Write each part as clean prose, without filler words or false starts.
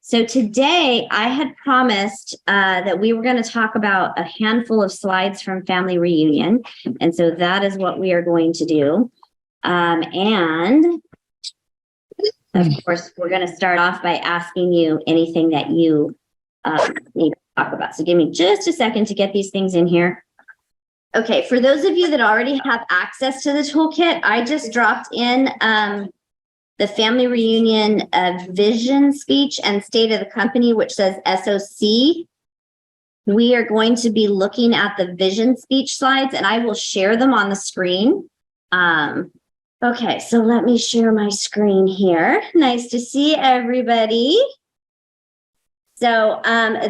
So today I had promised that we were going to talk about a handful of slides from Family Reunion. And so that is what we are going to do. And of course, we're going to start off by asking you anything that you need to talk about. So give me just a second to get these things in here. Okay, for those of you that already have access to the toolkit, I just dropped in the Family Reunion vision speech and state of the company, which says SOC. We are going to be looking at the vision speech slides, and I will share them on the screen. Okay, so let me share my screen here. Nice to see everybody. So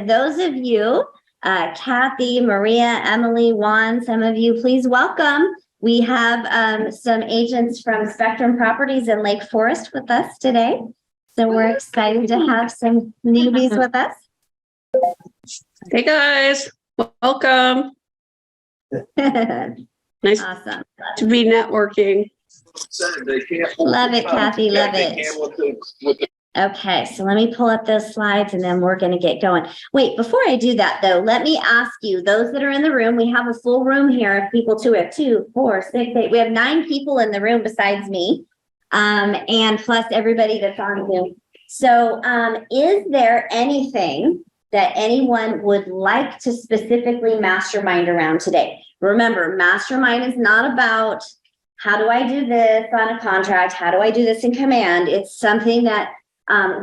those of you, Kathy, Maria, Emily, Juan, some of you, please welcome. We have some agents from Spectrum Properties in Lake Forrest with us today. So we're excited to have some newbies with us. Hey guys, welcome. Nice Awesome. to be networking. Love it, Kathy, love it. Okay, so let me pull up those slides and then we're going to get going. Wait, before I do that though, let me ask you, those that are in the room, we have a full room here of people too. We have 2, 4, 6, 8. We have 9 people in the room besides me, and plus everybody that's on Zoom. So is there anything that anyone would like to specifically mastermind around today? Remember, mastermind is not about how do I do this on a contract? How do I do this in command? It's something that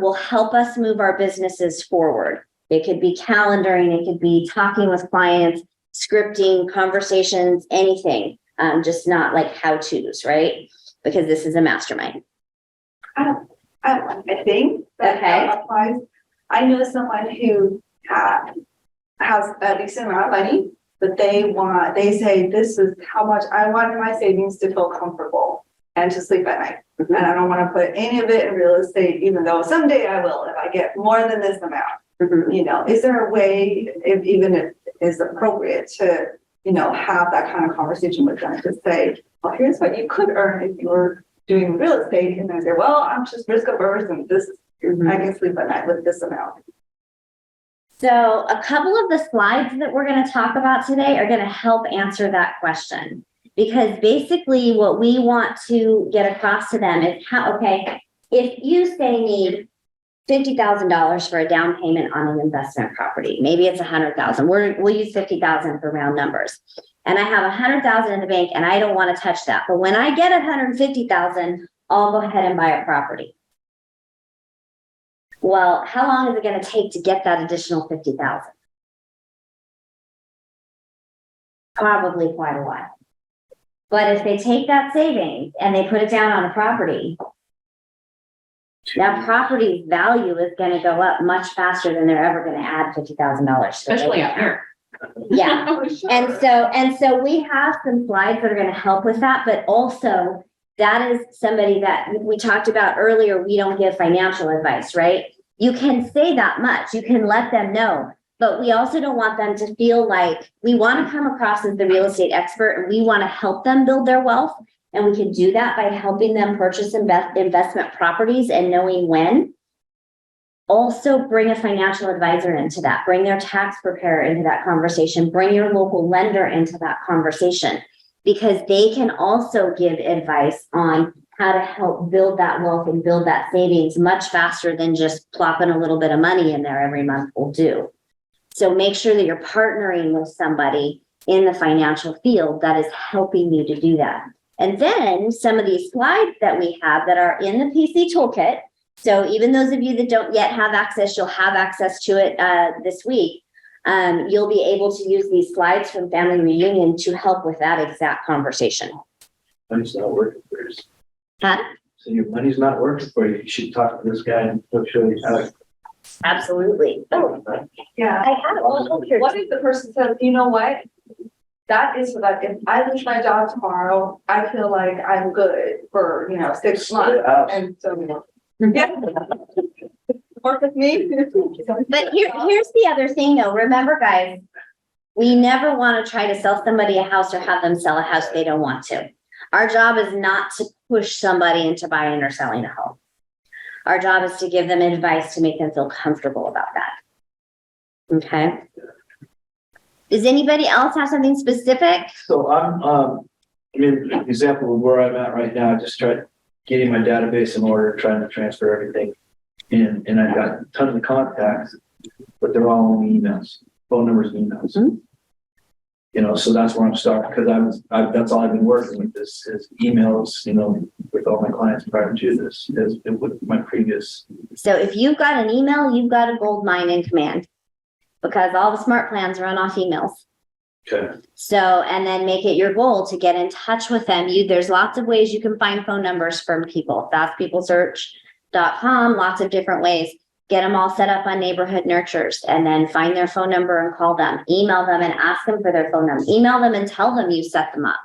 will help us move our businesses forward. It could be calendaring, it could be talking with clients, scripting, conversations, anything, just not like how-tos, right? Because this is a mastermind. I think that applies. I know someone who has a decent amount of money, but they say, this is how much I want in my savings to feel comfortable and to sleep at night. And I don't want to put any of it in real estate, even though someday I will, if I get more than this amount. You know, is there a way, if it is appropriate to, have that kind of conversation with them to say, well, here's what you could earn if you were doing real estate. And then say, well, I'm just risk averse and this, I can sleep at night with this amount. So a couple of the slides that we're going to talk about today are going to help answer that question. Because basically what we want to get across to them is how, okay, if you say need $50,000 for a down payment on an investment property, maybe it's $100,000. We'll use $50,000 for round numbers. And I have $100,000 in the bank and I don't want to touch that. But when I get $150,000, I'll go ahead and buy a property. Well, how long is it going to take to get that additional $50,000? Probably quite a while. But if they take that savings and they put it down on a property, that property's value is going to go up much faster than they're ever going to add $50,000. Especially out here. Yeah. And so we have some slides that are going to help with that, but also that is somebody that we talked about earlier. We don't give financial advice, right? You can say that much. You can let them know. But we also don't want them to feel like we want to come across as the real estate expert and we want to help them build their wealth. And we can do that by helping them purchase investment properties and knowing when. Also bring a financial advisor into that. Bring their tax preparer into that conversation. Bring your local lender into that conversation. Because they can also give advice on how to help build that wealth and build that savings much faster than just plopping a little bit of money in there every month will do. So make sure that you're partnering with somebody in the financial field that is helping you to do that. And then some of these slides that we have that are in the PC toolkit. So even those of you that don't yet have access, you'll have access to it this week. You'll be able to use these slides from Family Reunion to help with that exact conversation. Money's not working for you. Huh? So your money's not working for you. You should talk to this guy and show you how to. Absolutely. Oh, yeah. I have What if the person says, you know what? That is so that if I lose my job tomorrow, I feel like I'm good for, 6 months. And so, yeah. Work with me. But here's the other thing though. Remember, guys, we never want to try to sell somebody a house or have them sell a house they don't want to. Our job is not to push somebody into buying or selling a home. Our job is to give them advice to make them feel comfortable about that. Okay. Does anybody else have something specific? So I mean, example of where I'm at right now, I just tried getting my database in order, trying to transfer everything in, and I've got tons of contacts, but they're all only emails, phone numbers and emails. Mm-hmm. You know, so that's where I'm starting, because that's all I've been working with is emails, you know, with all my clients prior to this, is with my previous. So if you've got an email, you've got a gold mine in command, because all the smart plans run off emails. Okay. So, and then make it your goal to get in touch with them. There's lots of ways you can find phone numbers from people. fastpeoplesearch.com, lots of different ways. Get them all set up on neighborhood nurtures, and then find their phone number and call them. Email them and ask them for their phone number. Email them and tell them you set them up.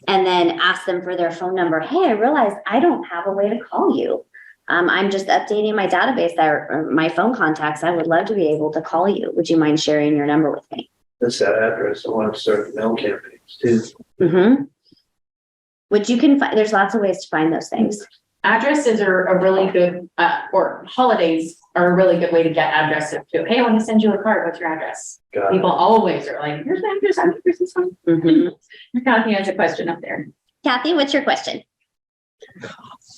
And then ask them for their phone number. Hey, I realized I don't have a way to call you. I'm just updating my database or my phone contacts. I would love to be able to call you. Would you mind sharing your number with me? That's that address. I want to start mail campaigns too. Mm-hmm. Which you can find, there's lots of ways to find those things. Addresses are a really good, or holidays are a really good way to get addresses too. Hey, I want to send you a card. What's your address? Got it. People always are like, here's my address. I'm the person's phone. Mm-hmm. Kathy has a question up there. Kathy, what's your question?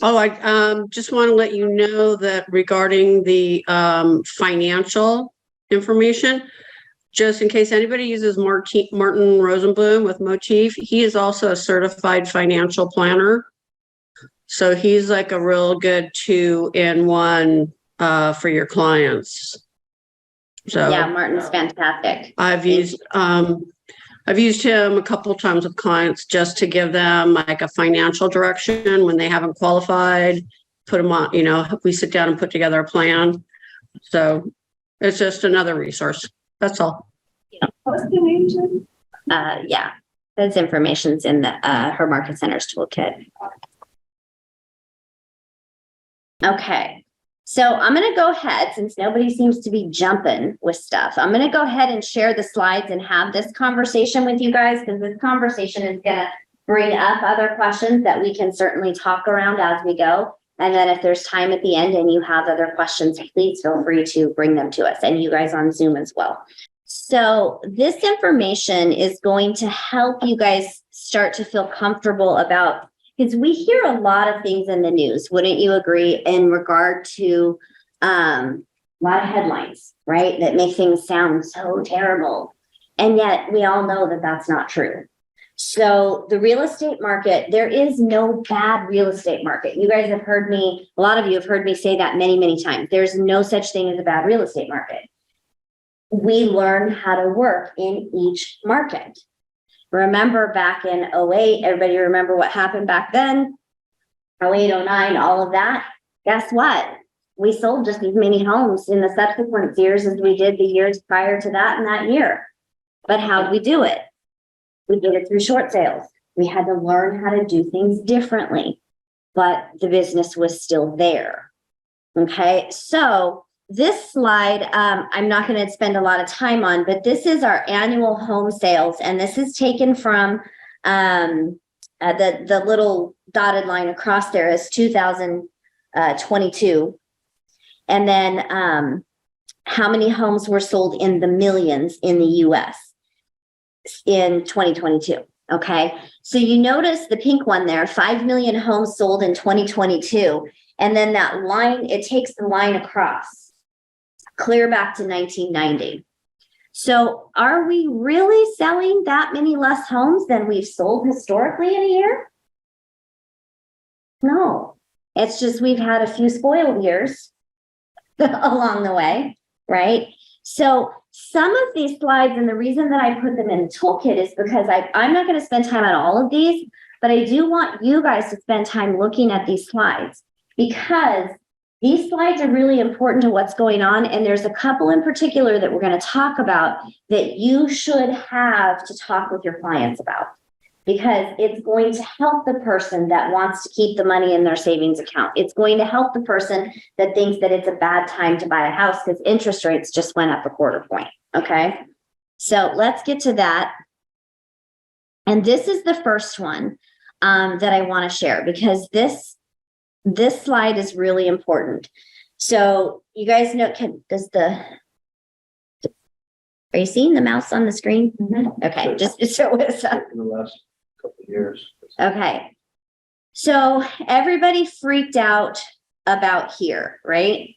Oh, I just want to let you know that regarding the financial information, just in case anybody uses Martin Rosenblum with Motif, he is also a certified financial planner. So he's like a real good 2-in-1 for your clients. So Yeah, Martin's fantastic. I've used him a couple of times with clients just to give them like a financial direction when they haven't qualified, put them on, you know, we sit down and put together a plan. So it's just another resource. That's all. What's the name, Jen? Yeah, that's information's in the her Market Centers toolkit. Okay, so I'm going to go ahead, since nobody seems to be jumping with stuff, I'm going to go ahead and share the slides and have this conversation with you guys, because this conversation is going to bring up other questions that we can certainly talk around as we go. And then if there's time at the end and you have other questions, please feel free to bring them to us, and you guys on Zoom as well. So this information is going to help you guys start to feel comfortable about, because we hear a lot of things in the news, wouldn't you agree, in regard to a lot of headlines, right, that make things sound so terrible. And yet we all know that that's not true. So the real estate market, there is no bad real estate market. You guys have heard me, a lot of you have heard me say that many, many times. There's no such thing as a bad real estate market. We learn how to work in each market. Remember back in 08, everybody remember what happened back then? 08, 09, all of that. Guess what? We sold just as many homes in the subsequent years as we did the years prior to that and that year. But how'd we do it? We did it through short sales. We had to learn how to do things differently, but the business was still there. Okay, so this slide, I'm not going to spend a lot of time on, but this is our annual home sales. And this is taken from the little dotted line across there is 2022. And then how many homes were sold in the millions in the US in 2022. Okay, so you notice the pink one there, 5 million homes sold in 2022. And then that line, it takes the line across clear back to 1990. So are we really selling that many less homes than we've sold historically in a year? No, it's just we've had a few spoiled years along the way, right? So some of these slides, and the reason that I put them in the toolkit is because I'm not going to spend time on all of these, but I do want you guys to spend time looking at these slides, because these slides are really important to what's going on. And there's a couple in particular that we're going to talk about that you should have to talk with your clients about, because it's going to help the person that wants to keep the money in their savings account. It's going to help the person that thinks that it's a bad time to buy a house because interest rates just went up a quarter point. Okay, so let's get to that. And this is the first one that I want to share, because this this slide is really important. So you guys know, are you seeing the mouse on the screen? Okay, just show us. In the last couple of years. Okay. So everybody freaked out about here, right?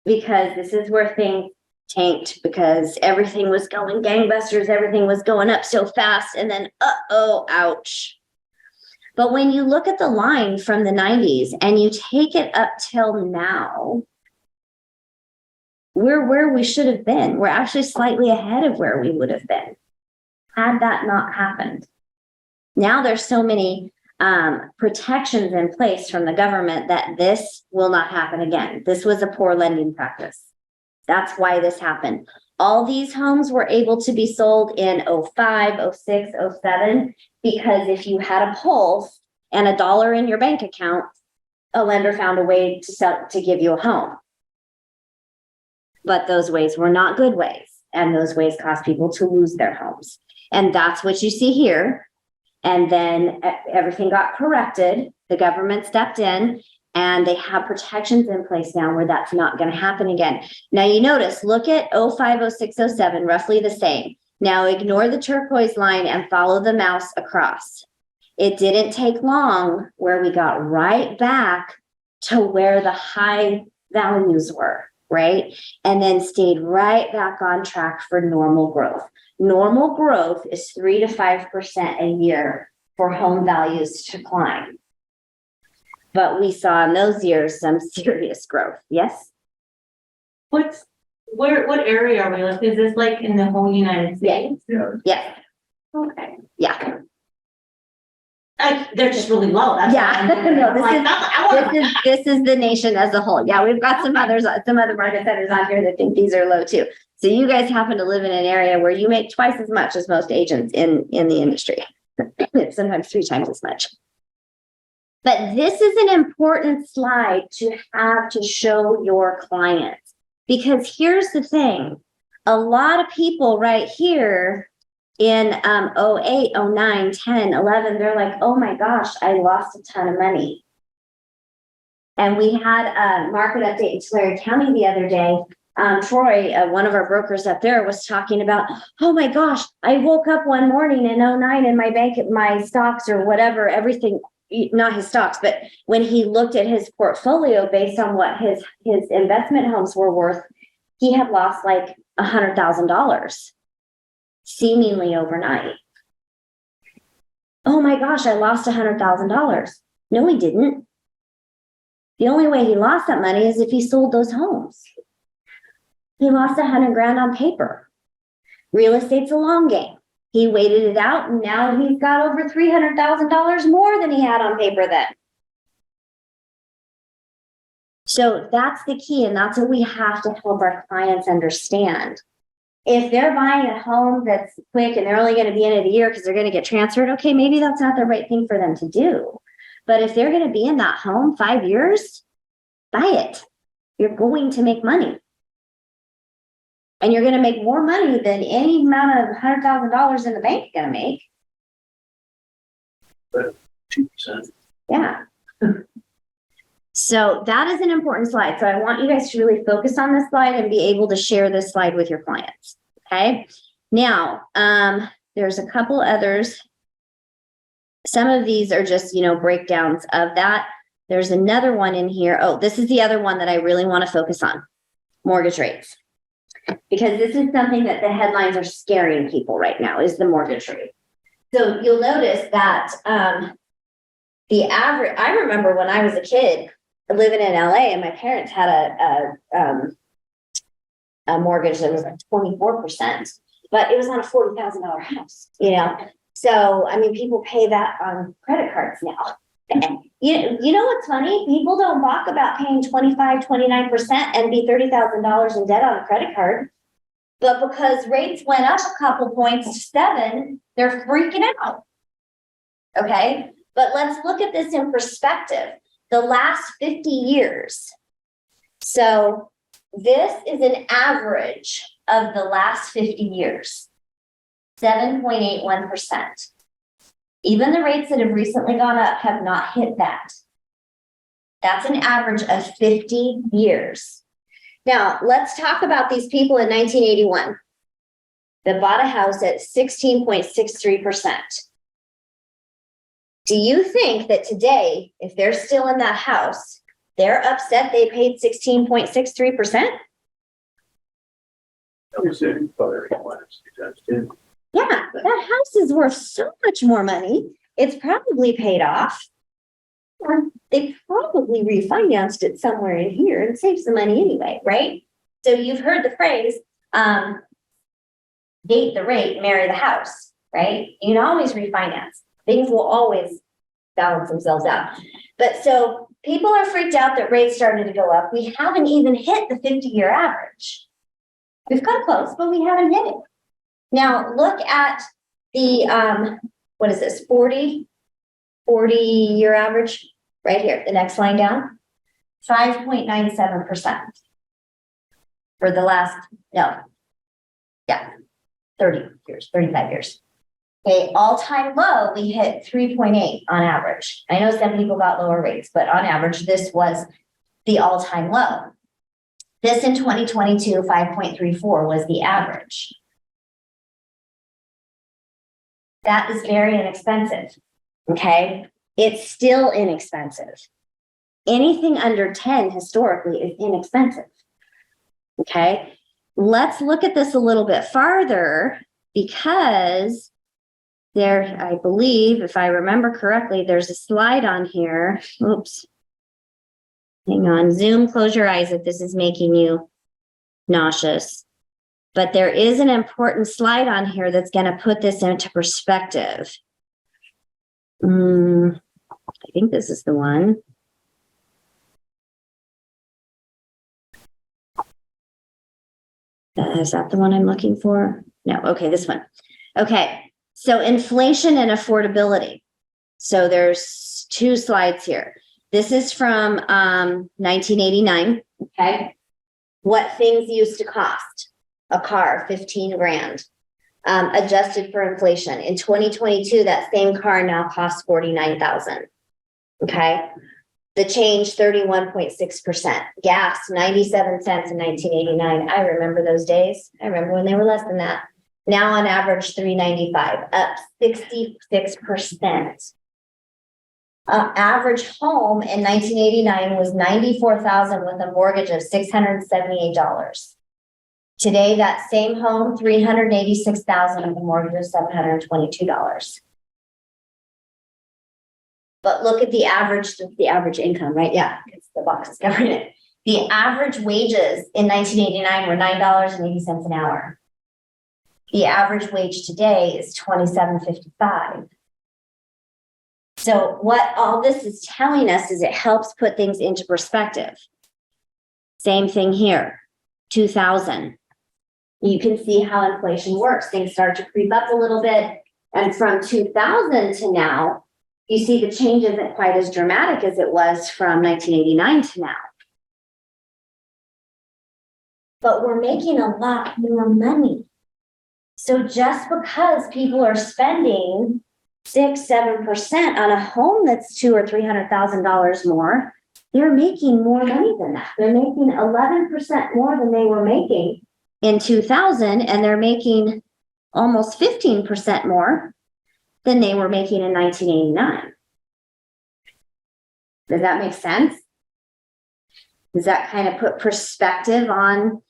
Because this is where things tanked, because everything was going gangbusters, everything was going up so fast, and then, ouch. But when you look at the line from the 90s and you take it up till now, we're where we should have been. We're actually slightly ahead of where we would have been had that not happened. Now there's so many protections in place from the government that this will not happen again. This was a poor lending practice. That's why this happened. All these homes were able to be sold in 05, 06, 07, because if you had a pulse and $1 in your bank account, a lender found a way to give you a home. But those ways were not good ways. And those ways caused people to lose their homes. And that's what you see here. And then everything got corrected. The government stepped in and they have protections in place now where that's not going to happen again. Now you notice, look at 05, 06, 07, roughly the same. Now ignore the turquoise line and follow the mouse across. It didn't take long where we got right back to where the high values were, right? And then stayed right back on track for normal growth. Normal growth is 3 to 5% a year for home values to climb. But we saw in those years some serious growth. Yes? What area are we like? Is this like in the whole United States? Yeah. Yes. Okay. Yeah. They're just really low. That's Yeah. why I'm No, this like, is- I want This is the nation as a whole. Yeah, we've got some other market centers on here that think these are low too. So you guys happen to live in an area where you make twice as much as most agents in the industry. Sometimes 3 times as much. But this is an important slide to have to show your clients, because here's the thing. A lot of people right here in 08, 09, 10, 11, they're like, oh my gosh, I lost a ton of money. And we had a market update in Tulare County the other day. Troy, one of our brokers up there, was talking about, oh my gosh, I woke up one morning in 09 and my bank, my stocks or whatever, everything, not his stocks, but when he looked at his portfolio based on what his investment homes were worth, he had lost like $100,000 seemingly overnight. Oh my gosh, I lost $100,000. No, he didn't. The only way he lost that money is if he sold those homes. He lost $100,000 on paper. Real estate's a long game. He waited it out and now he's got over $300,000 more than he had on paper then. So that's the key, and that's what we have to help our clients understand. If they're buying a home that's quick and they're only going to be in it a year because they're going to get transferred, okay, maybe that's not the right thing for them to do. But if they're going to be in that home 5 years, buy it. You're going to make money. And you're going to make more money than any amount of $100,000 in the bank is going to make. 2%. Yeah. So that is an important slide. So I want you guys to really focus on this slide and be able to share this slide with your clients. Okay. Now, there's a couple others. Some of these are just, breakdowns of that. There's another one in here. Oh, this is the other one that I really want to focus on. Mortgage rates. Because this is something that the headlines are scaring people right now, is the mortgage rate. So you'll notice that the average, I remember when I was a kid living in LA and my parents had a mortgage that was like 24%, but it was on a $40,000 house, So, people pay that on credit cards now. You know what's funny? People don't balk about paying 25, 29% and be $30,000 in debt on a credit card. But because rates went up a couple points to 7, they're freaking out. Okay. But let's look at this in perspective. The last 50 years. So this is an average of the last 50 years. 7.81%. Even the rates that have recently gone up have not hit that. That's an average of 50 years. Now, let's talk about these people in 1981 that bought a house at 16.63%. Do you think that today, if they're still in that house, they're upset they paid 16.63%? Yeah, that house is worth so much more money. It's probably paid off. Or they probably refinanced it somewhere in here and saved some money anyway, right? So you've heard the phrase, date the rate, marry the house, right? You can always refinance. Things will always balance themselves out. But so people are freaked out that rates started to go up. We haven't even hit the 50-year average. We've come close, but we haven't hit it. Now look at the, what is this, 40-year average right here, the next line down, 5.97% for the last, 30 years, 35 years. Okay, all-time low, we hit 3.8 on average. I know some people got lower rates, but on average, this was the all-time low. This in 2022, 5.34 was the average. That is very inexpensive, okay? It's still inexpensive. Anything under 10 historically is inexpensive, okay? Let's look at this a little bit farther because there, I believe, if I remember correctly, there's a slide on here. Oops. Hang on, Zoom, close your eyes if this is making you nauseous. But there is an important slide on here that's going to put this into perspective. I think this is the one. Is that the one I'm looking for? No, okay, this one. Okay, so inflation and affordability. So there's two slides here. This is from 1989, okay? What things used to cost. A car, 15 grand, adjusted for inflation. In 2022, that same car now costs 49,000, okay? The change, 31.6%. Gas, 97 cents in 1989. I remember those days. I remember when they were less than that. Now on average, 3.95, up 66%. Average home in 1989 was 94,000 with a mortgage of $678. Today, that same home, 386,000 with a mortgage of $722. But look at the average income, right? Yeah, it's the box is covering it. The average wages in 1989 were $9.80 an hour. The average wage today is $27.55. So what all this is telling us is it helps put things into perspective. Same thing here, 2000. You can see how inflation works. Things start to creep up a little bit. And from 2000 to now, you see the change isn't quite as dramatic as it was from 1989 to now. But we're making a lot more money. So just because people are spending 6-7% on a home that's $200,000 or $300,000 more, they're making more money than that. They're making 11% more than they were making in 2000, and they're making almost 15% more than they were making in 1989. Does that make sense? Does that kind of put perspective on,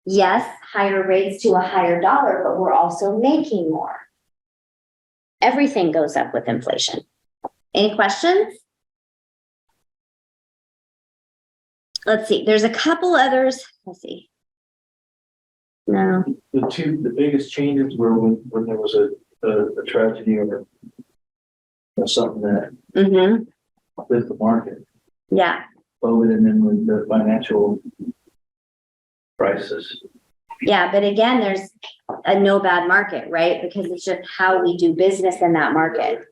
yes, higher rates to a higher dollar, but we're also making more. Everything goes up with inflation. Any questions? Let's see. There's a couple others. Let's see. No. The biggest changes were when there was a tragedy or something that hit the market. Yeah. COVID, and then with the financial crisis. Yeah, but again, there's a no bad market, right? Because it's just how we do business in that market.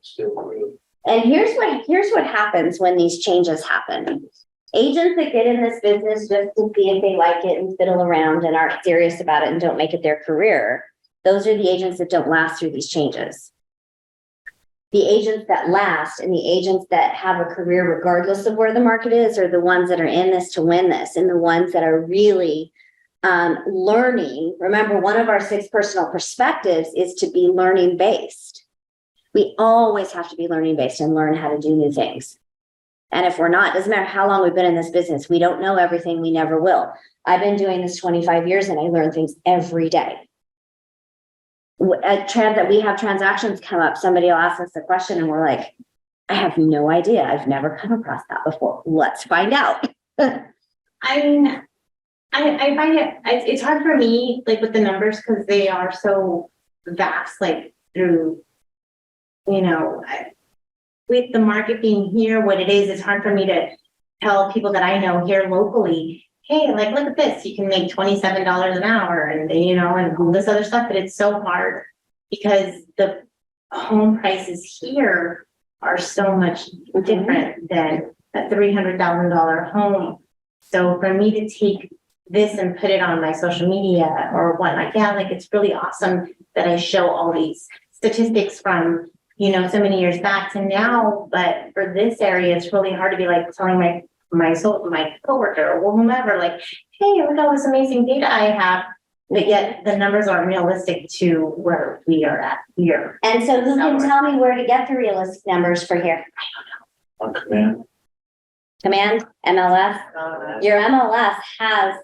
And here's what happens when these changes happen. Agents that get in this business just to see if they like it and fiddle around and aren't serious about it and don't make it their career, those are the agents that don't last through these changes. the agents that last and the agents that have a career regardless of where the market is are the ones that are in this to win this, and the ones that are really learning. Remember, one of our 6 personal perspectives is to be learning based. We always have to be learning based and learn how to do new things. And if we're not, doesn't matter how long we've been in this business, we don't know everything, we never will. I've been doing this 25 years and I learn things every day. We have transactions come up, somebody will ask us a question and we're like, I have no idea. I've never come across that before. Let's find out. I mean, I find it's hard for me, like with the numbers, because they are so vast, like through, with the market being here, what it is, it's hard for me to tell people that I know here locally, hey, like, look at this, you can make $27 an hour and all this other stuff, but it's so hard because the home prices here are so much different than a $300,000 home. So for me to take this and put it on my social media or whatnot, it's really awesome that I show all these statistics from so many years back to now, but for this area, it's really hard to be like telling my coworker or whomever, like, hey, look at all this amazing data I have, but yet the numbers aren't realistic to where we are at here. And so who can tell me where to get the realistic numbers for here? On command. Command, MLS? Your MLS has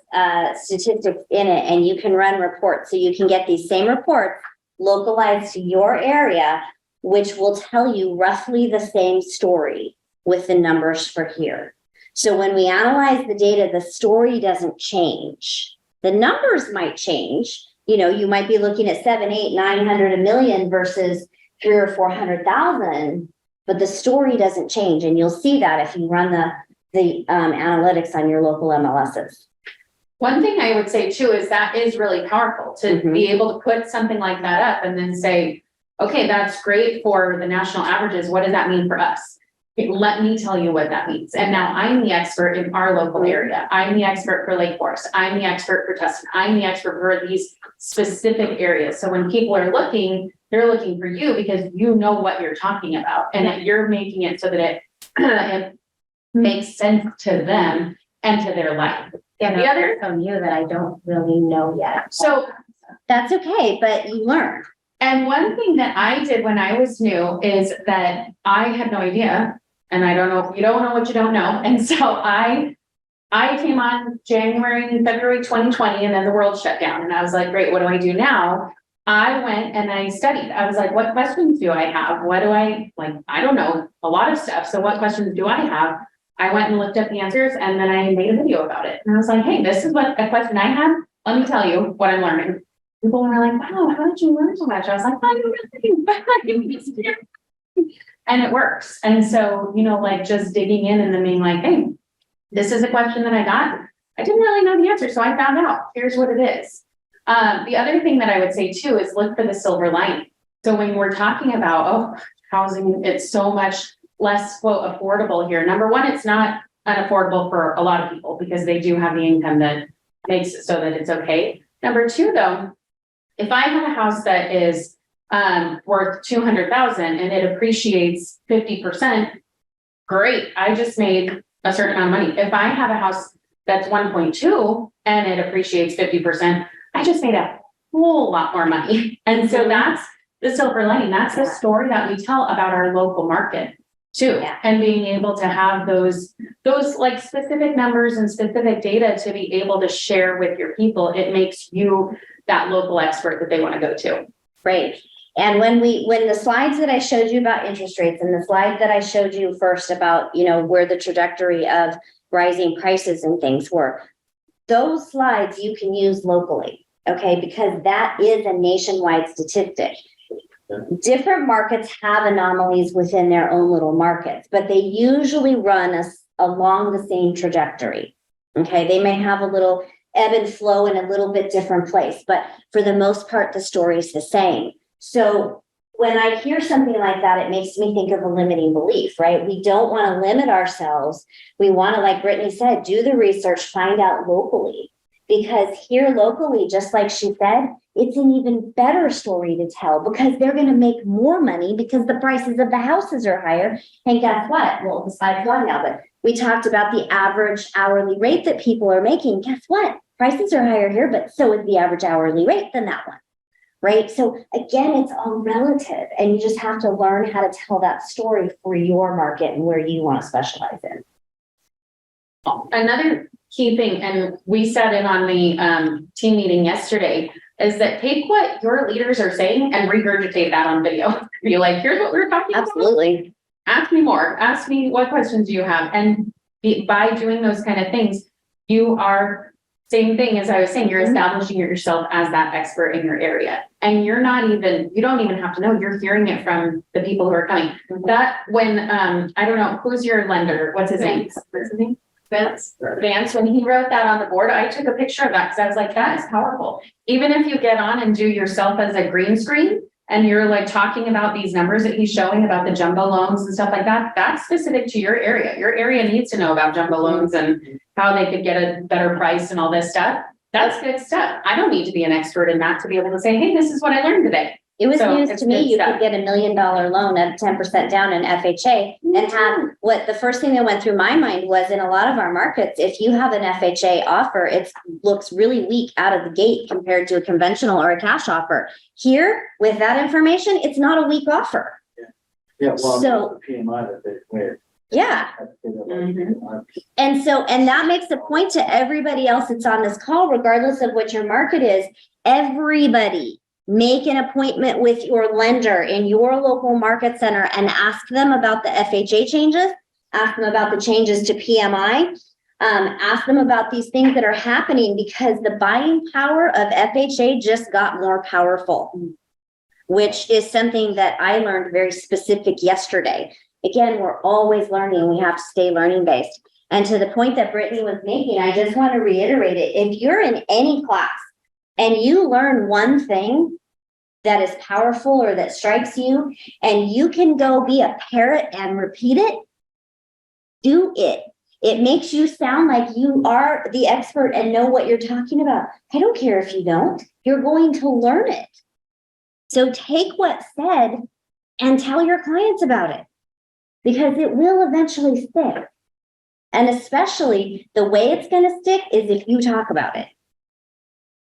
statistics in it and you can run reports. So you can get these same reports localized to your area, which will tell you roughly the same story with the numbers for here. So when we analyze the data, the story doesn't change. The numbers might change. You might be looking at 7, 8, 900, 1 million versus 300 or 400,000, but the story doesn't change. And you'll see that if you run the analytics on your local MLSs. One thing I would say too is that is really powerful to be able to put something like that up and then say, okay, that's great for the national averages. What does that mean for us? Let me tell you what that means. And now I'm the expert in our local area. I'm the expert for Lake Forest. I'm the expert for Tustin. I'm the expert for these specific areas. So when people are looking, they're looking for you because you know what you're talking about and that you're making it so that it makes sense to them and to their life. Yeah, the other from you that I don't really know yet. So that's okay, but you learn. And one thing that I did when I was new is that I had no idea, and I don't know if you don't know what you don't know. And so I came on February 2020, and then the world shut down. And I was like, great, what do I do now? I went and I studied. I was like, what questions do I have? What do I like? I don't know a lot of stuff. So what questions do I have? I went and looked up the answers and then I made a video about it. And I was like, hey, this is what a question I had. Let me tell you what I'm learning. People were like, wow, how did you learn so much? I was like, and it works. And so, just digging in and then being like, hey, this is a question that I got. I didn't really know the answer. So I found out, here's what it is. The other thing that I would say too, is look for the silver lining. So when we're talking about, housing, it's so much less quote affordable here. Number one, it's not unaffordable for a lot of people because they do have the income that makes it so that it's okay. Number two, though, if I have a house that is worth $200,000 and it appreciates 50%, great. I just made a certain amount of money. If I have a house that's 1.2 and it appreciates 50%, I just made a whole lot more money. And so that's the silver lining. That's the story that we tell about our local market too. Yeah. And being able to have those like specific numbers and specific data to be able to share with your people, it makes you that local expert that they want to go to. Right. And when the slides that I showed you about interest rates and the slide that I showed you first about, where the trajectory of rising prices and things were, those slides you can use locally, okay? Because that is a nationwide statistic. Different markets have anomalies within their own little markets, but they usually run along the same trajectory, okay? They may have a little ebb and flow in a little bit different place, but for the most part, the story is the same. So when I hear something like that, it makes me think of a limiting belief, right? We don't want to limit ourselves. We want to, like Brittany said, do the research, find out locally. Because here locally, just like she said, it's an even better story to tell because they're going to make more money because the prices of the houses are higher. And guess what? Well, besides one now, but we talked about the average hourly rate that people are making. Guess what? Prices are higher here, but so is the average hourly rate than that one. Right? So again, it's all relative and you just have to learn how to tell that story for your market and where you want to specialize in. Another key thing, and we sat in on the team meeting yesterday, is that take what your leaders are saying and regurgitate that on video. Be like, here's what we're talking about. Absolutely. Ask me more. Ask me what questions you have. And by doing those kind of things, you are, same thing as I was saying, you're establishing yourself as that expert in your area. And you don't even have to know, you're hearing it from the people who are coming. That when, I don't know, who's your lender? What's his name? What's his name? Vance, when he wrote that on the board, I took a picture of that because I was like, that is powerful. Even if you get on and do yourself as a green screen and you're like talking about these numbers that he's showing about the jumbo loans and stuff like that, that's specific to your area. Your area needs to know about jumbo loans and how they could get a better price and all this stuff. That's good stuff. I don't need to be an expert in that to be able to say, hey, this is what I learned today. It was So news it's to me, good you stuff. could get $1 million loan at 10% down in FHA and have what the first thing that went through my mind was in a lot of our markets, if you have an FHA offer, it looks really weak out of the gate compared to a conventional or a cash offer. Here, with that information, it's not a weak offer. Yeah, well, So- the PMI that they wear. Yeah. And that makes a point to everybody else that's on this call, regardless of what your market is. Everybody make an appointment with your lender in your local market center and ask them about the FHA changes, ask them about the changes to PMI, ask them about these things that are happening because the buying power of FHA just got more powerful, which is something that I learned very specific yesterday. Again, we're always learning. We have to stay learning based. And to the point that Brittany was making, I just want to reiterate it. If you're in any class and you learn one thing that is powerful or that strikes you, and you can go be a parrot and repeat it, do it. It makes you sound like you are the expert and know what you're talking about. I don't care if you don't. You're going to learn it. So take what's said and tell your clients about it because it will eventually stick. And especially the way it's going to stick is if you talk about it,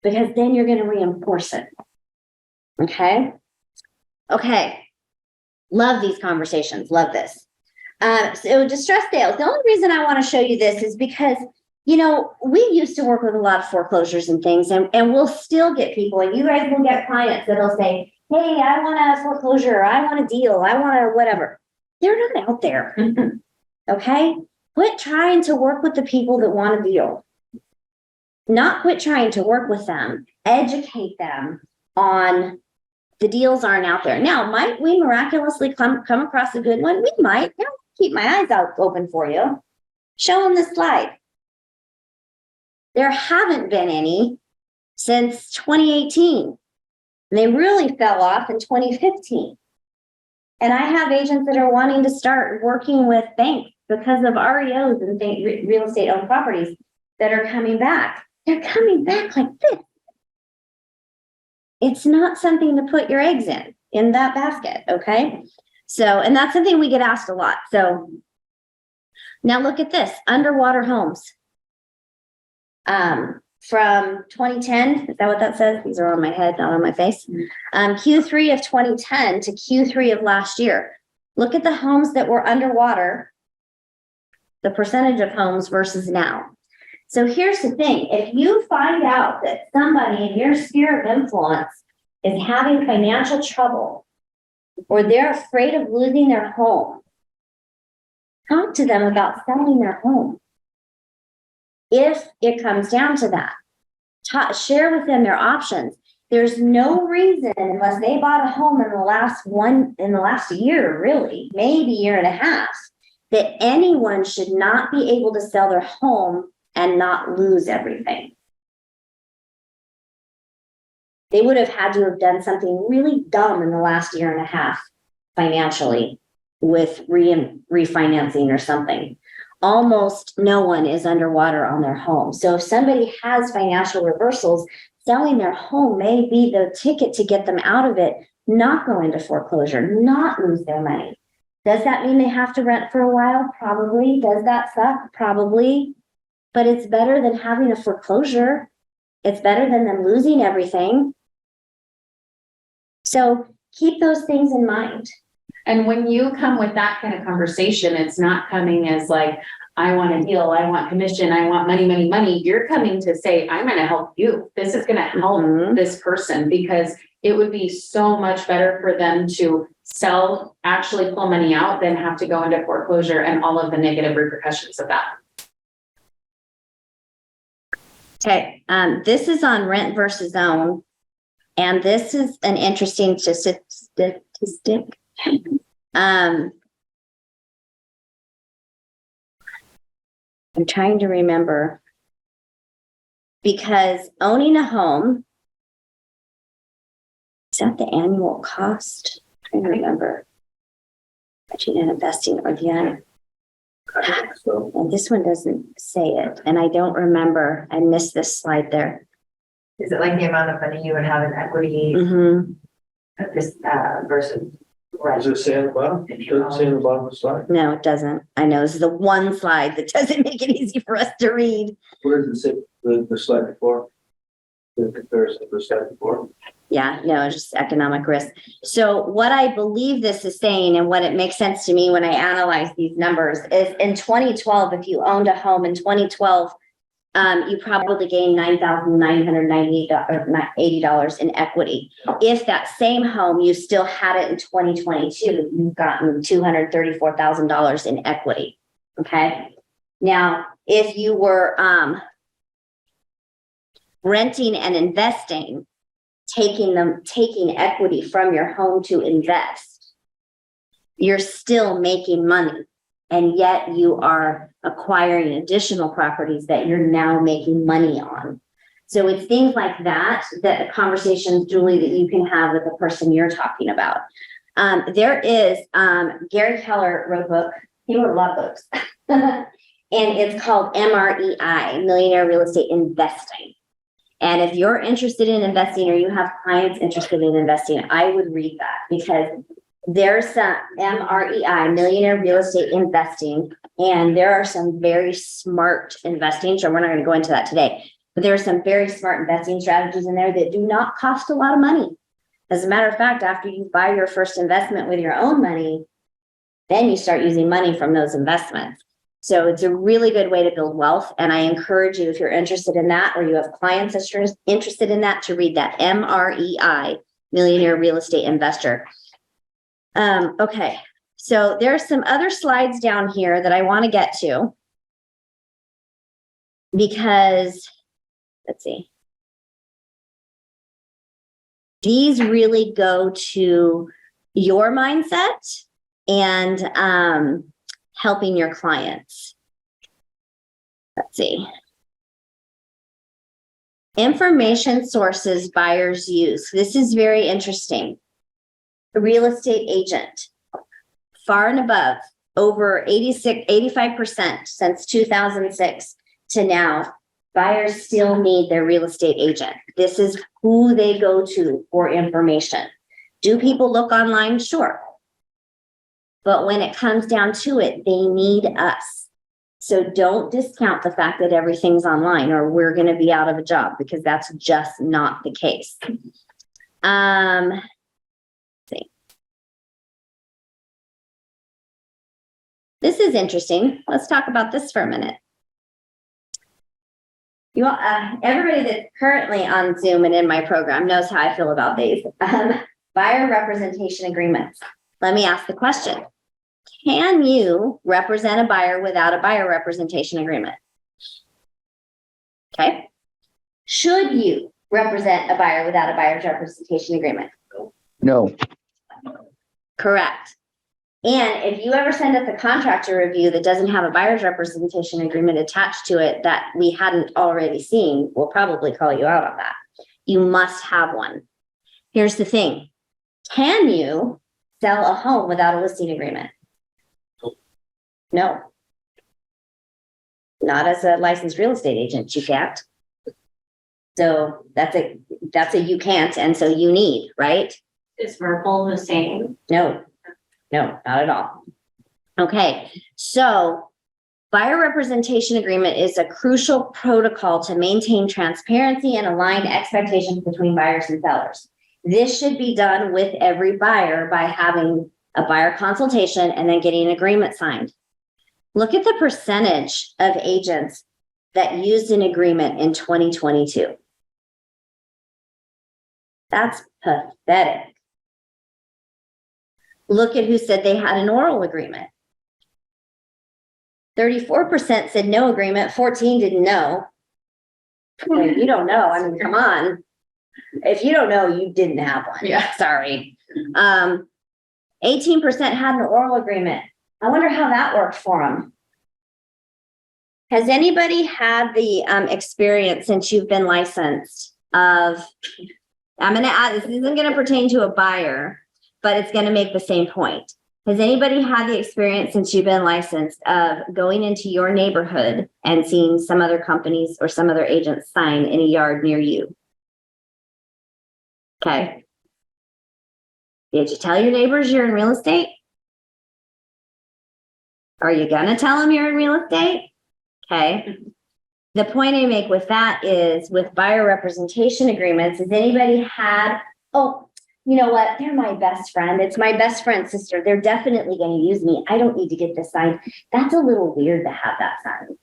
because then you're going to reinforce it. Okay. Love these conversations. Love this. So distress sales. The only reason I want to show you this is because, we used to work with a lot of foreclosures and things, and we'll still get people, and you guys will get clients that'll say, hey, I want a foreclosure. I want a deal. I want a whatever. They're not out there. Okay. Quit trying to work with the people that want a deal. Not quit trying to work with them. Educate them on the deals aren't out there. Now, might we miraculously come across a good one? We might. I'll keep my eyes out open for you. Show them the slide. There haven't been any since 2018. They really fell off in 2015. And I have agents that are wanting to start working with banks because of REOs and real estate owned properties that are coming back. They're coming back like this. It's not something to put your eggs in that basket, okay? So, and that's something we get asked a lot. So now look at this, underwater homes. From 2010, is that what that says? These are on my head, not on my face. Q3 of 2010 to Q3 of last year. Look at the homes that were underwater, the percentage of homes versus now. So here's the thing. If you find out that somebody in your sphere of influence is having financial trouble or they're afraid of losing their home, talk to them about selling their home. If it comes down to that, share with them their options. There's no reason, unless they bought a home in the last year, really, maybe year and a half, that anyone should not be able to sell their home and not lose everything. They would have had to have done something really dumb in the last year and a half financially with refinancing or something. almost no one is underwater on their home. So if somebody has financial reversals, selling their home may be the ticket to get them out of it, not go into foreclosure, not lose their money. Does that mean they have to rent for a while? Probably. Does that suck? Probably. But it's better than having a foreclosure. It's better than them losing everything. So keep those things in mind. And when you come with that kind of conversation, it's not coming as like, I want a deal, I want commission, I want money, money, money. You're coming to say, I'm going to help you. This is going to help this person, because it would be so much better for them to sell, actually pull money out, than have to go into foreclosure and all of the negative repercussions of that. Okay, this is on rent versus own. And this is an interesting statistic. I'm trying to remember, because owning a home, is that the annual cost? I'm trying to remember. Budgeting and investing, or the other. So, And this one doesn't say it, and I don't remember. I missed this slide there. Is it like the amount of money you would have in equity Mm-hmm. versus? does it say on the bottom? Does it say on the bottom of the slide? No, it doesn't. I know this is the one slide that doesn't make it easy for us to read. Where does it say the slide before? The comparison of the slide before? Yeah, no, it's just economic risk. So what I believe this is saying, and what it makes sense to me when I analyze these numbers, is in 2012, if you owned a home in 2012, you probably gained $9,980 in equity. If that same home, you still had it in 2022, you've gotten $234,000 in equity. Okay. Now, if you were renting and investing, taking equity from your home to invest, you're still making money. And yet you are acquiring additional properties that you're now making money on. So it's things like that, that the conversations, Julie, that you can have with the person you're talking about. There is, Gary Keller wrote a book. He wrote a lot of books. And it's called MREI, Millionaire Real Estate Investing. And if you're interested in investing, or you have clients interested in investing, I would read that, because there's some MREI, Millionaire Real Estate Investing, and there are some very smart investing. So we're not going to go into that today, but there are some very smart investing strategies in there that do not cost a lot of money. As a matter of fact, after you buy your first investment with your own money, then you start using money from those investments. So it's a really good way to build wealth. And I encourage you, if you're interested in that, or you have clients that are interested in that, to read that MREI, Millionaire Real Estate Investor. Okay, so there's some other slides down here that I want to get to, because let's see. These really go to your mindset and helping your clients. Let's see. Information sources buyers use. This is very interesting. A real estate agent, far and above, over 85% since 2006 to now, buyers still need their real estate agent. This is who they go to for information. Do people look online? Sure. But when it comes down to it, they need us. So don't discount the fact that everything's online, or we're going to be out of a job, because that's just not the case. This is interesting. Let's talk about this for a minute. You all, everybody that's currently on Zoom and in my program knows how I feel about these. Buyer representation agreements. Let me ask the question. Can you represent a buyer without a buyer representation agreement? Okay. Should you represent a buyer without a buyer's representation agreement? No. Correct. And if you ever send us a contractor review that doesn't have a buyer's representation agreement attached to it that we hadn't already seen, we'll probably call you out on that. You must have one. Here's the thing. Can you sell a home without a listing agreement? No. Not as a licensed real estate agent, you can't. So that's a you can't, and so you need, right? Is verbal the same? No, not at all. Okay, so buyer representation agreement is a crucial protocol to maintain transparency and align expectations between buyers and sellers. This should be done with every buyer by having a buyer consultation and then getting an agreement signed. Look at the percentage of agents that used an agreement in 2022. That's pathetic. Look at who said they had an oral agreement. 34% said no agreement, 14 didn't know. If you don't know, I mean, come on. If you don't know, you didn't have one. Yeah. Sorry. 18% had an oral agreement. I wonder how that worked for them. Has anybody had the experience since you've been licensed of, I'm going to add, this isn't going to pertain to a buyer, but it's going to make the same point. Has anybody had the experience since you've been licensed of going into your neighborhood and seeing some other companies or some other agents sign in a yard near you? Okay. Did you tell your neighbors you're in real estate? Are you going to tell them you're in real estate? Okay. The point I make with that is with buyer representation agreements, has anybody had, oh, you know what? They're my best friend. It's my best friend's sister. They're definitely going to use me. I don't need to get this signed. That's a little weird to have that signed.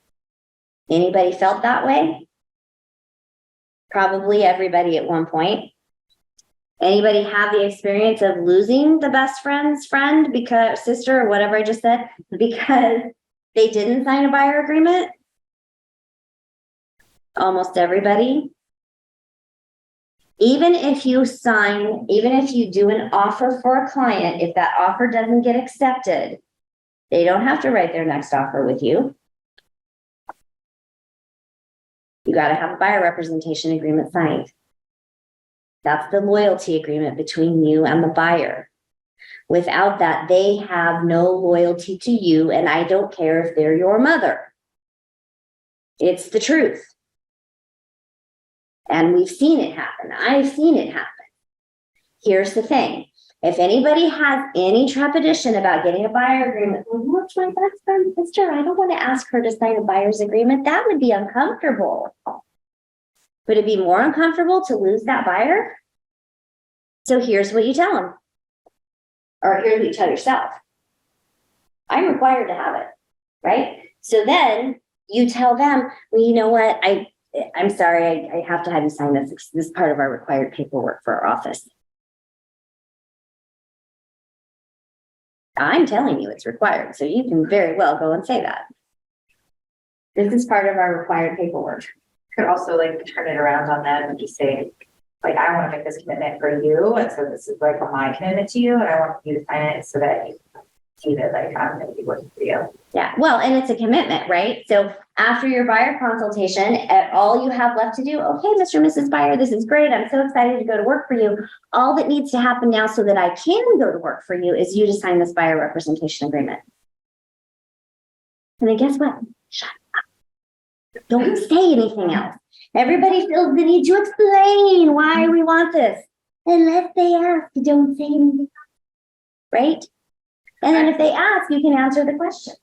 Anybody felt that way? Probably everybody at one point. Anybody have the experience of losing the best friend's friend because sister or whatever I just said, because they didn't sign a buyer agreement? Almost everybody. Even if you do an offer for a client, if that offer doesn't get accepted, they don't have to write their next offer with you. You got to have a buyer representation agreement signed. That's the loyalty agreement between you and the buyer. Without that, they have no loyalty to you, and I don't care if they're your mother. It's the truth. And we've seen it happen. I've seen it happen. Here's the thing. If anybody has any trepidation about getting a buyer agreement, well, what's my best friend's sister? I don't want to ask her to sign a buyer's agreement. That would be uncomfortable. Would it be more uncomfortable to lose that buyer? So here's what you tell them. Or here's what you tell yourself. I'm required to have it, right? So then you tell them, well, you know what? I'm sorry, I have to have you sign this. This is part of our required paperwork for our office. I'm telling you it's required, so you can very well go and say that. This is part of our required paperwork. Could also like turn it around on them and just say, like, I want to make this commitment for you. And so this is like my commitment to you. And I want you to sign it so that you see that like I'm going to be working for you. Yeah, well, and it's a commitment, right? So after your buyer consultation, all you have left to do, okay, Mr. and Mrs. Buyer, this is great. I'm so excited to go to work for you. All that needs to happen now so that I can go to work for you is you to sign this buyer representation agreement. And then guess what? Shut up. Don't say anything else. Everybody feels the need to explain why we want this. Unless they ask, don't say anything else, right? And then if they ask, you can answer the question.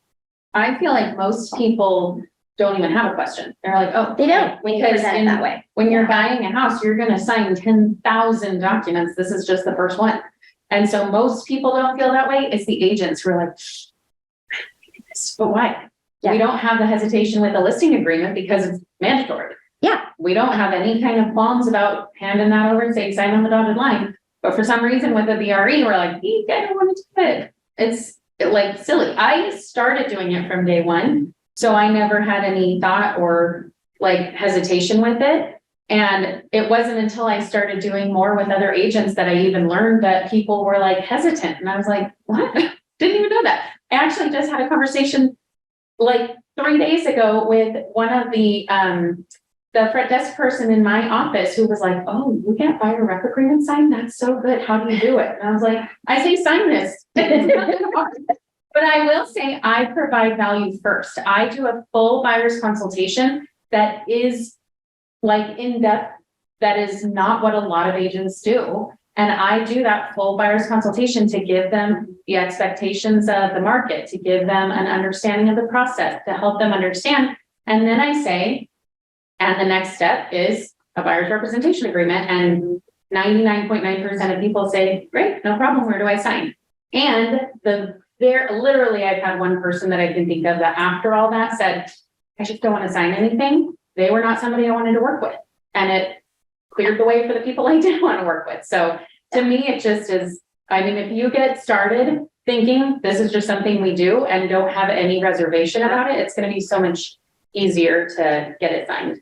I feel like most people don't even have a question. They're like, oh. They don't. We Because present it that way. when you're buying a house, you're gonna sign 10,000 documents. This is just the first one. And so most people don't feel that way. It's the agents who are like, but why? Yeah. We don't have the hesitation with a listing agreement because it's mandatory. Yeah. We don't have any kind of qualms about handing that over and saying, sign on the dotted line. But for some reason with the BRE, we're like, you guys don't want to do it. It's like silly. I started doing it from day one. So I never had any thought or like hesitation with it. And it wasn't until I started doing more with other agents that I even learned that people were like hesitant. And I was like, what? Didn't even know that. I actually just had a conversation like 3 days ago with one of the front desk person in my office who was like, oh, you can't buy a rep agreement signed? That's so good. How do you do it? And I was like, I say sign this. It's not hard. But I will say I provide value first. I do a full buyer's consultation that is like in-depth. That is not what a lot of agents do. And I do that full buyer's consultation to give them the expectations of the market, to give them an understanding of the process, to help them understand. And then I say, and the next step is a buyer's representation agreement. And 99.9% of people say, great, no problem, where do I sign? And literally, I've had one person that I can think of that after all that said, I just don't want to sign anything. They were not somebody I wanted to work with. And it cleared the way for the people I did want to work with. So to me, it just is, I mean, if you get started thinking this is just something we do and don't have any reservation about it, it's going to be so much easier to get it signed.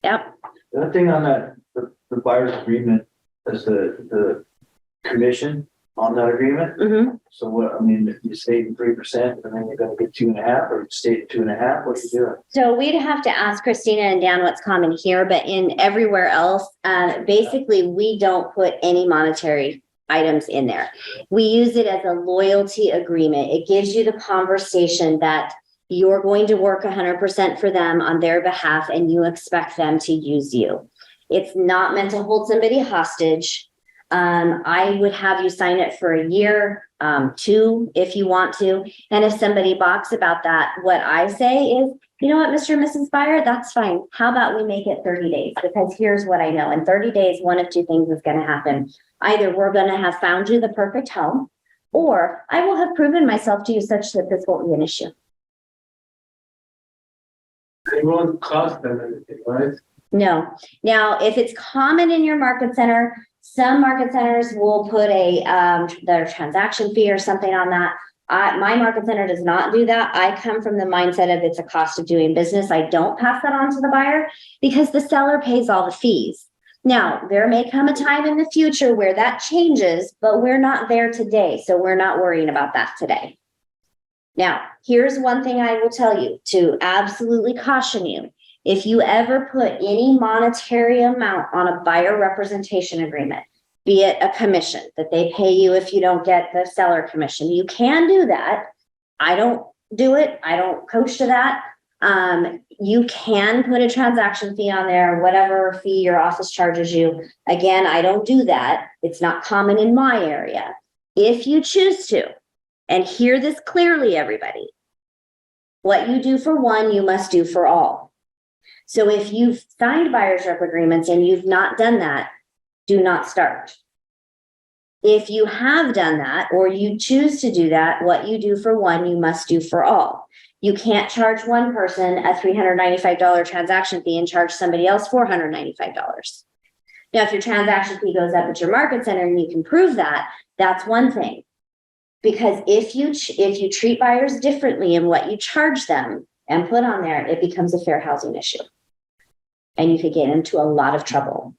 Yep. The other thing on that, the buyer's agreement is the commission on that agreement. Mm-hmm. So what, I mean, if you stay at 3% and then you're gonna get 2.5, or you stay at 2.5, what are you doing? So we'd have to ask Christina and Dan what's common here, but in everywhere else, basically, we don't put any monetary items in there. We use it as a loyalty agreement. It gives you the conversation that you're going to work 100% for them on their behalf and you expect them to use you. It's not meant to hold somebody hostage. I would have you sign it for a year, 2, if you want to. And if somebody balks about that, what I say is, you know what, Mr. and Mrs. Buyer, that's fine. How about we make it 30 days? Because here's what I know. In 30 days, one of 2 things is going to happen. Either we're going to have found you the perfect home, or I will have proven myself to you such that this won't be an issue. It won't cost them anything, right? No. Now, if it's common in your market center, some market centers will put their transaction fee or something on that. My market center does not do that. I come from the mindset of it's a cost of doing business. I don't pass that on to the buyer because the seller pays all the fees. Now, there may come a time in the future where that changes, but we're not there today. So we're not worrying about that today. Now, here's one thing I will tell you to absolutely caution you. If you ever put any monetary amount on a buyer representation agreement, be it a commission that they pay you if you don't get the seller commission, you can do that. I don't do it. I don't coach to that. You can put a transaction fee on there, whatever fee your office charges you. Again, I don't do that. It's not common in my area. If you choose to, and hear this clearly, everybody, what you do for one, you must do for all. So if you've signed buyer's rep agreements and you've not done that, do not start. If you have done that, or you choose to do that, what you do for one, you must do for all. You can't charge one person a $395 transaction fee and charge somebody else $495. Now, if your transaction fee goes up at your market center and you can prove that, that's one thing. Because if you treat buyers differently in what you charge them and put on there, it becomes a fair housing issue. And you could get into a lot of trouble.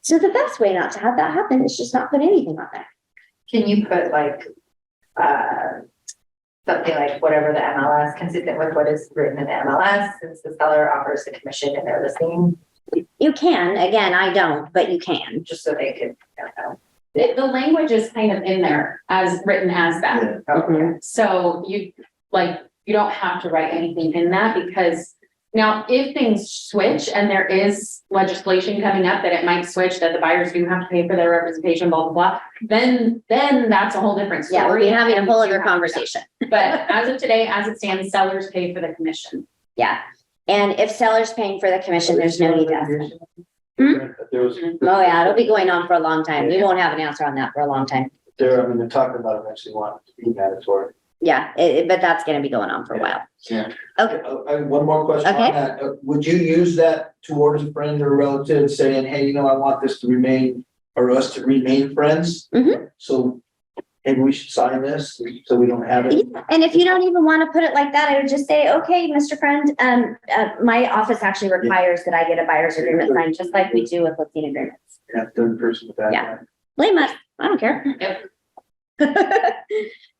So the best way not to have that happen is just not put anything on there. Can you put like, something like whatever the MLS, consistent with what is written in the MLS, since the seller offers the commission and they're listening, You can, again, I don't, but you can. just so they could, I don't know. The language is kind of in there as written as that. Yeah. Mhm. So you don't have to write anything in that, because now if things switch and there is legislation coming up that it might switch, that the buyers do have to pay for their representation, blah, blah, blah, then that's a whole different story. Yeah, we'll be having a And whole you other have to- conversation. But as of today, as it stands, sellers pay for the commission. Yeah. And if seller's paying for the commission, there's no need to ask them. There was, Oh, yeah, it'll be going on for a long time. We won't have an answer on that for a long time. they're talking about eventually wanting to be mandatory. Yeah, but that's gonna be going on for a while. Yeah. Okay. I have one more question Okay. on that. Would you use that towards a friend or relative saying, hey, I want this to remain, or us to remain friends? Mhm. So maybe we should sign this so we don't have it. Yeah, and if you don't even want to put it like that, I would just say, okay, Mr. Friend, my office actually requires that I get a buyer's agreement signed, just like we do with listing agreements. Have third person with that. Yeah. Blame us, I don't care.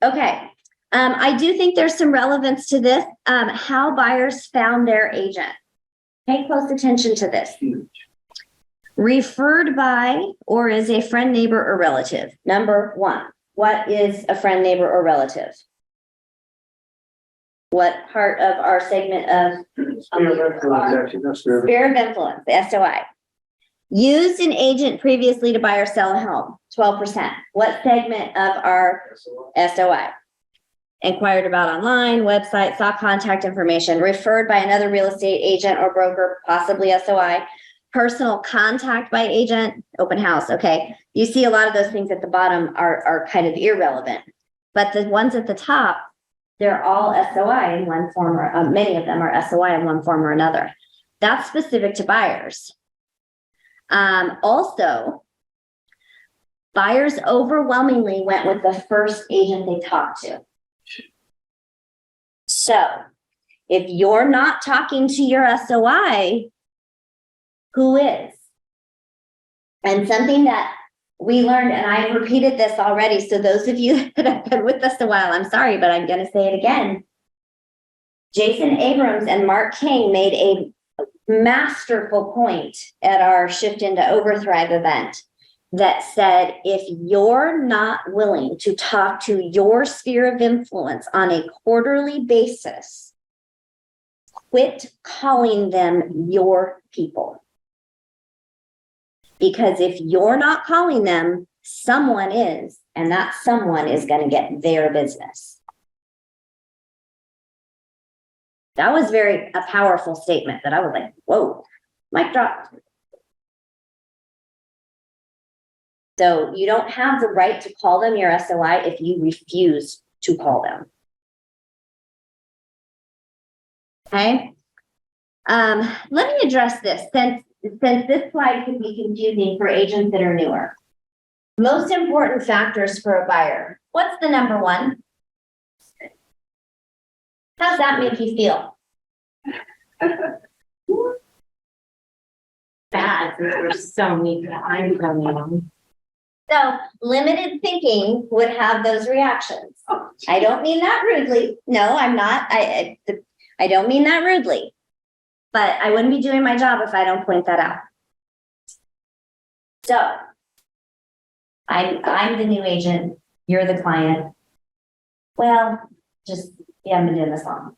Okay, I do think there's some relevance to this, how buyers found their agent. Pay close attention to this. Huge. Referred by or is a friend, neighbor, or relative. Number one, what is a friend, neighbor, or relative? What part of our segment of Sphere of influence, actually, no sphere of sphere of influence, the SOI? Used an agent previously to buy or sell a home, 12%. What segment of our SOI? Inquired about online, website, saw contact information, referred by another real estate agent or broker, possibly SOI. Personal contact by agent, open house, okay. You see a lot of those things at the bottom are kind of irrelevant. But the ones at the top, they're all SOI in one form or, many of them are SOI in one form or another. That's specific to buyers. Also, buyers overwhelmingly went with the first agent they talked to. So if you're not talking to your SOI, who is? And something that we learned, and I've repeated this already, so those of you that have been with us a while, I'm sorry, but I'm going to say it again. Jason Abrams and Mark King made a masterful point at our Shift into Overthrive event that said, if you're not willing to talk to your sphere of influence on a quarterly basis, quit calling them your people. Because if you're not calling them, someone is, and that someone is going to get their business. That was a powerful statement that I was like, whoa, mic drop. So you don't have the right to call them your SOI if you refuse to call them. Okay. Let me address this since this slide can be confusing for agents that are newer. Most important factors for a buyer. What's the number one? How's that make you feel? Bad, there's so many times going on. So limited thinking would have those reactions. I don't mean that rudely. No, I'm not. I don't mean that rudely. But I wouldn't be doing my job if I don't point that out. So I'm the new agent. You're the client. Well, just you haven't been doing this long.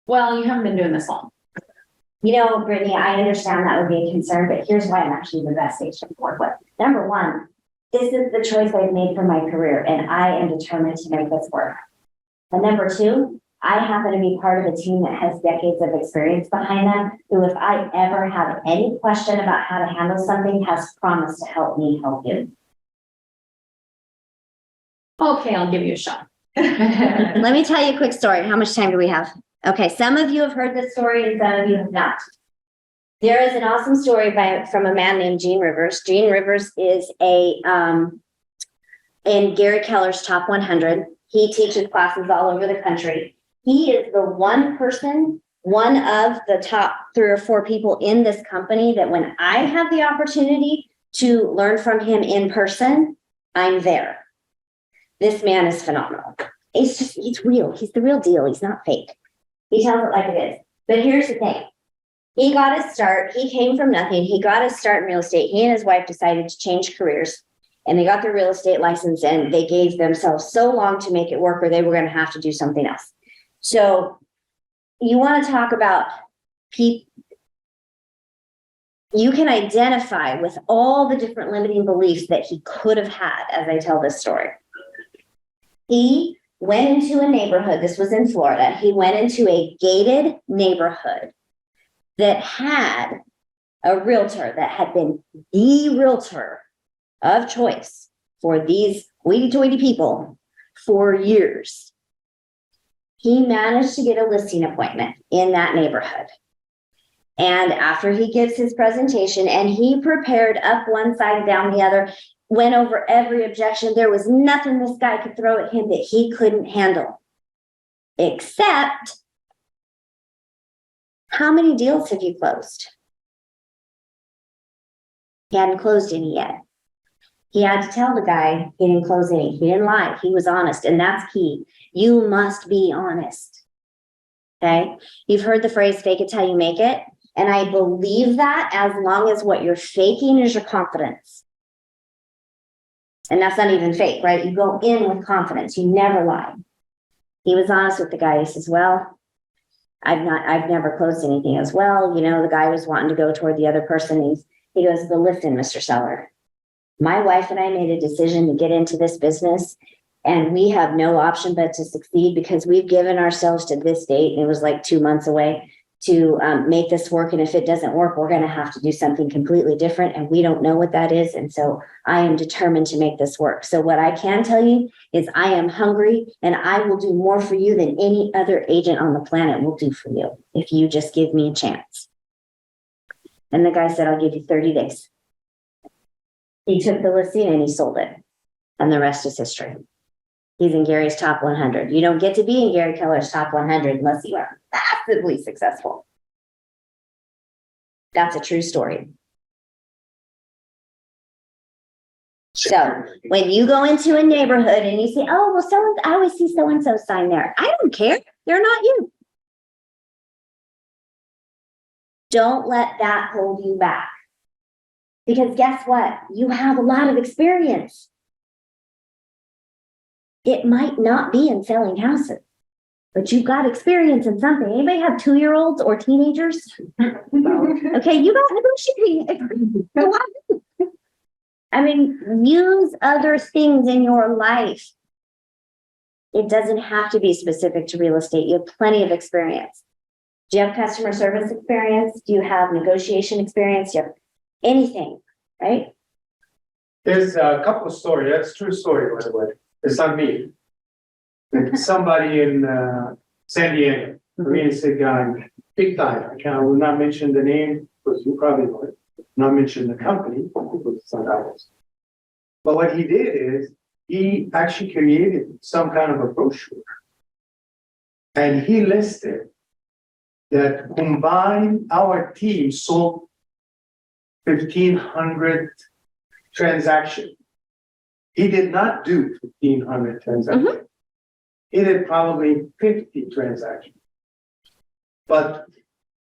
Well, you haven't been doing this long. You know, Brittany, I understand that would be a concern, but here's why I'm actually the best agent to work with. Number one, this is the choice I've made for my career, and I am determined to make this work. And number two, I happen to be part of a team that has decades of experience behind them, who, if I ever have any question about how to handle something, has promised to help me help you. Okay, I'll give you a shot. Let me tell you a quick story. How much time do we have? Okay, some of you have heard this story and some of you have not. There is an awesome story from a man named Gene Rivers. Gene Rivers is in Gary Keller's top 100. He teaches classes all over the country. He is the one person, one of the top 3 or 4 people in this company that when I have the opportunity to learn from him in person, I'm there. This man is phenomenal. He's real. He's the real deal. He's not fake. He tells it like it is. But here's the thing. He got his start. He came from nothing. He got his start in real estate. He and his wife decided to change careers, and they got their real estate license, and they gave themselves so long to make it work, or they were going to have to do something else. So you want to talk about people. You can identify with all the different limiting beliefs that he could have had as I tell this story. He went into a neighborhood. This was in Florida. He went into a gated neighborhood that had a realtor that had been the realtor of choice for these hoity-toity people for years. He managed to get a listing appointment in that neighborhood. And after he gives his presentation, and he prepared up one side, down the other, went over every objection. There was nothing this guy could throw at him that he couldn't handle. Except, how many deals have you closed? He hadn't closed any yet. He had to tell the guy he didn't close any. He didn't lie. He was honest. And that's key. You must be honest. Okay? You've heard the phrase, fake it till you make it. And I believe that as long as what you're faking is your confidence. And that's not even fake, right? You go in with confidence. You never lie. He was honest with the guy. He says, well, I've never closed anything as well. You know, the guy was wanting to go toward the other person. He goes, but listen, Mr. Seller, my wife and I made a decision to get into this business, and we have no option but to succeed because we've given ourselves to this date. And it was like 2 months away to make this work. And if it doesn't work, we're going to have to do something completely different. And we don't know what that is. And so I am determined to make this work. So what I can tell you is I am hungry, and I will do more for you than any other agent on the planet will do for you if you just give me a chance. And the guy said, I'll give you 30 days. He took the listing and he sold it. And the rest is history. He's in Gary's top 100. You don't get to be in Gary Keller's top 100 unless you are massively successful. That's a true story. So when you go into a neighborhood and you say, oh, well, I always see so-and-so sign there. I don't care. They're not you. Don't let that hold you back. Because guess what? You have a lot of experience. It might not be in selling houses, but you've got experience in something. Anybody have 2-year-olds or teenagers? Okay, you got negotiating. I mean, use other things in your life. It doesn't have to be specific to real estate. You have plenty of experience. Do you have customer service experience? Do you have negotiation experience? Do you have anything, right? There's a couple of stories. That's a true story, by the way. It's not me. It's somebody in San Diego, real estate guy, big time. I will not mention the name because you probably know it. Not mention the company because it's not ours. But what he did is he actually created some kind of a brochure. And he listed that combined our team sold 1,500 transactions. He did not do 1,500 transactions. He did probably 50 transactions. But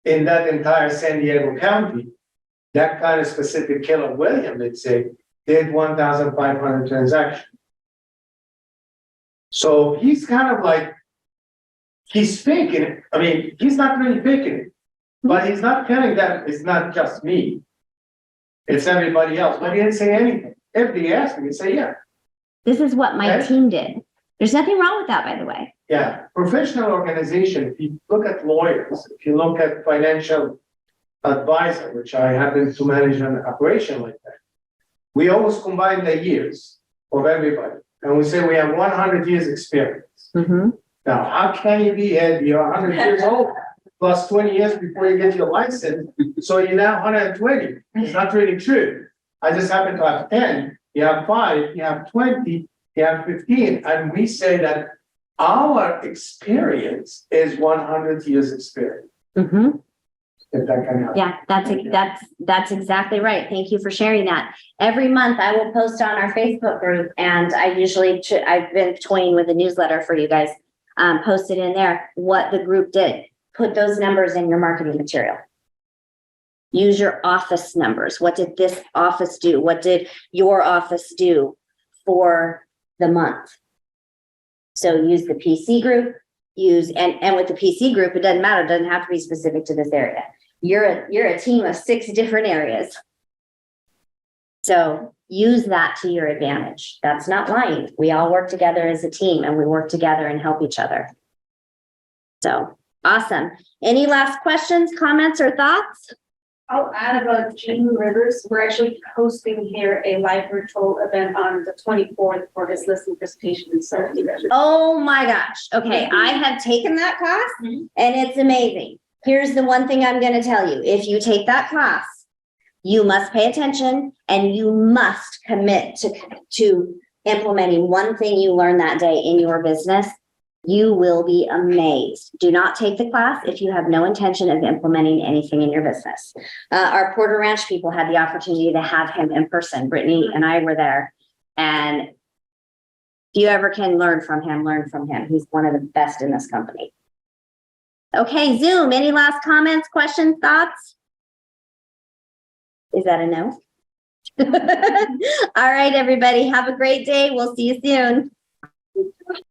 in that entire San Diego County, that kind of specific Keller Williams, let's say, did 1,500 transactions. So he's kind of like, he's faking it. I mean, he's not really faking it, but he's not telling that it's not just me. It's everybody else, but he didn't say anything. If they asked me, he'd say, yeah. This is what my Okay. team did. There's nothing wrong with that, by the way. Yeah, professional organization, if you look at lawyers, if you look at financial advisor, which I happen to manage an operation like that, we always combine the years of everybody. And we say we have 100 years experience. Now, how can you be head, you're 100 years old, plus 20 years before you get your license, so you're now 120. It's not really true. I just happen to have 10, you have 5, you have 20, you have 15, and we say that our experience is 100 years experience. If that can help. Yeah, that's exactly right. Thank you for sharing that. Every month I will post on our Facebook group, and I've been toying with a newsletter for you guys. Posted in there what the group did. Put those numbers in your marketing material. Use your office numbers. What did this office do? What did your office do for the month? So use the PC group, and with the PC group, it doesn't matter. It doesn't have to be specific to this area. You're a team of 6 different areas. So use that to your advantage. That's not lying. We all work together as a team, and we work together and help each other. So awesome. Any last questions, comments, or thoughts? I'll add about June Rivers. We're actually hosting here a live virtual event on the 24th for his listening presentation in Southie. Oh my gosh. Okay. I have taken that class and it's amazing. Here's the one thing I'm going to tell you. If you take that class, you must pay attention and you must commit to implementing one thing you learn that day in your business. You will be amazed. Do not take the class if you have no intention of implementing anything in your business. Our Porter Ranch people had the opportunity to have him in person. Brittany and I were there. And if you ever can learn from him, learn from him. He's one of the best in this company. Okay, Zoom, any last comments, questions, thoughts? Is that a no? All right, everybody, have a great day. We'll see you soon.